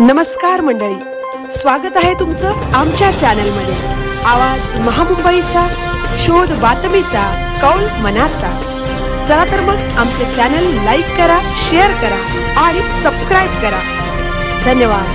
नमस्कार मंडळी, स्वागत आहे तुमचं आमच्या चॅनलमध्ये। आवाज महामुंबईचा, शोध बातमीचा, कौल मनाचा। चला तर मग आमचे चॅनल लाईक करा, शेअर करा आणि सबस्क्राइब करा। धन्यवाद।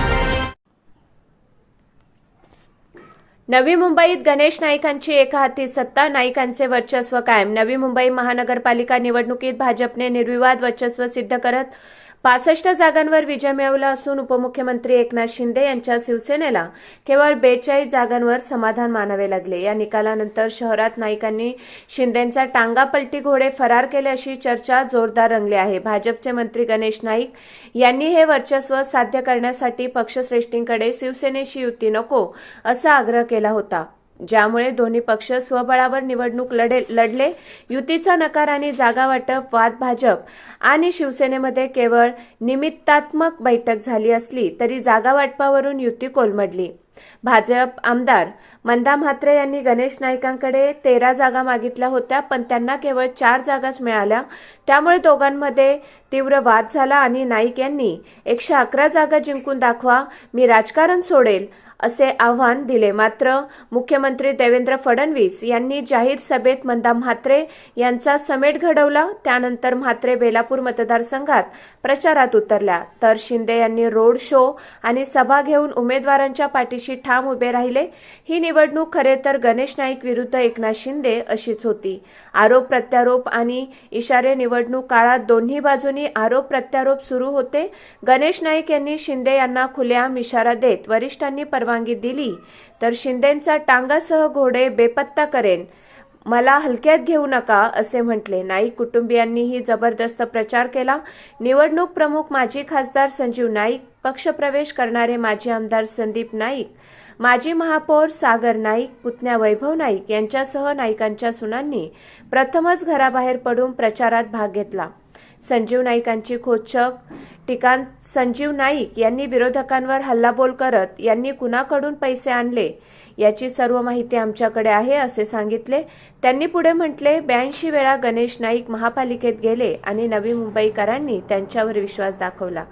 नवी मुंबईत गणेश नाईकांची एकहाती सत्ता, नाईकांचे वर्चस्व कायम। नवी मुंबई महानगरपालिका निवडणुकीत भाजपने निर्विवाद वर्चस्व सिद्ध करत 65 जागांवर विजय मिळवला असून उपमुख्यमंत्री एकनाथ शिंदे यांच्या शिवसेनेला केवळ 42 जागांवर समाधान मानावे लागले। या निकालानंतर शहरात नाईकांनी शिंदेंचा टांगापलटी घोडे फरार केले अशी चर्चा जोरदार रंगली आहे। भाजपचे मंत्री गणेश नाईक यांनी हे वर्चस्व साध्य करण्यासाठी पक्षश्रेष्ठींकडे शिवसेनेशी युती नको असा आग्रह केला होता, ज्यामुळे दोन्ही पक्ष स्वबळावर निवडणूक लढले। युतीचा नकार आणि जागा वाटप वाद भाजप आणि शिवसेनेमध्ये केवळ निमित्तात्मक बैठक झाली असली तरी जागा वाटपावरून युती कोलमडली। भाजप आमदार मंदा म्हात्रे यांनी गणेश नाईकांकडे 13 जागा मागितल्या होत्या, पण त्यांना केवळ 4 जागाच मिळाल्या। त्यामुळे दोघांमध्ये तीव्र वाद झाला आणि नाईक यांनी 111 जागा जिंकून दाखवा, मी राजकारण सोडेल असे आव्हान दिले। मात्र मुख्यमंत्री देवेंद्र फडणवीस यांनी जाहीर सभेत मंदा म्हात्रे यांचा समेट घडवला। त्यानंतर म्हात्रे बेलापूर मतदारसंघात प्रचारात उतरल्या, तर शिंदे यांनी रोड शो आणि सभा घेऊन उमेदवारांच्या पाठीशी ठाम उभे राहिले। ही निवडणूक खरे तर गणेश नाईक विरुद्ध एकनाथ शिंदे अशीच होती। आरोप प्रत्यारोप आणि इशारे निवडणूक काळात दोन्ही बाजूंनी आरोप प्रत्यारोप सुरू होते। गणेश नाईक यांनी शिंदे यांना खुलेआम इशारा देत वरिष्ठांनी परवानगी दिली तर शिंदेंचा टांगासह घोडे बेपत्ता करेन, मला हलक्यात घेऊ नका असे म्हटले। नाईक कुटुंबियांनीही जबरदस्त प्रचार केला। निवडणूक प्रमुख माजी खासदार संजीव नाईक, पक्षप्रवेश करणारे माजी आमदार संदीप नाईक, माजी महापौर सागर नाईक, पुतण्या वैभव नाईक यांच्यासह नाईकांच्या सुनांनी प्रथमच घराबाहेर पडून प्रचारात भाग घेतला। संजीव नाईकांची खोचक टीका संजीव नाईक यांनी विरोधकांवर हल्लाबोल करत यांनी कुणाकडून पैसे आणले याची सर्व माहिती आमच्याकडे आहे असे सांगितले। त्यांनी पुढे म्हटले, 82 वेळा गणेश नाईक महापालिकेत गेले आणि नवी मुंबईकरांनी त्यांच्यावर विश्वास दाखवला।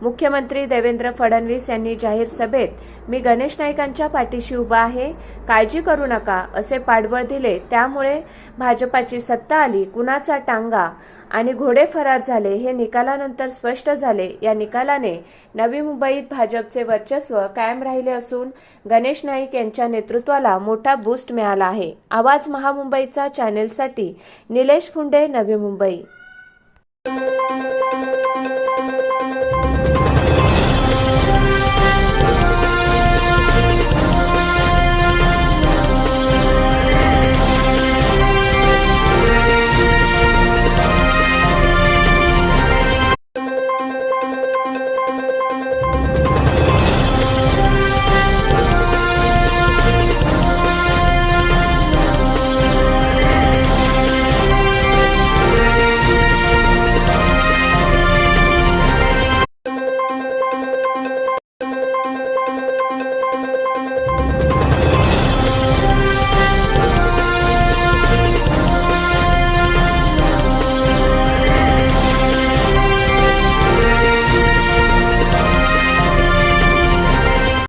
मुख्यमंत्री देवेंद्र फडणवीस यांनी जाहीर सभेत मी गणेश नाईकांच्या पाठीशी उभा आहे, काळजी करू नका असे पाठबळ दिले। त्यामुळे भाजपाची सत्ता आली, कुणाचा टांगा आणि घोडे फरार झाले हे निकालानंतर स्पष्ट झाले। या निकालाने नवी मुंबईत भाजपचे वर्चस्व कायम राहिले असून गणेश नाईक यांच्या नेतृत्वाला मोठा बूस्ट मिळाला आहे। आवाज महामुंबईचा चॅनेलसाठी निलेश फुंडे, नवी मुंबई।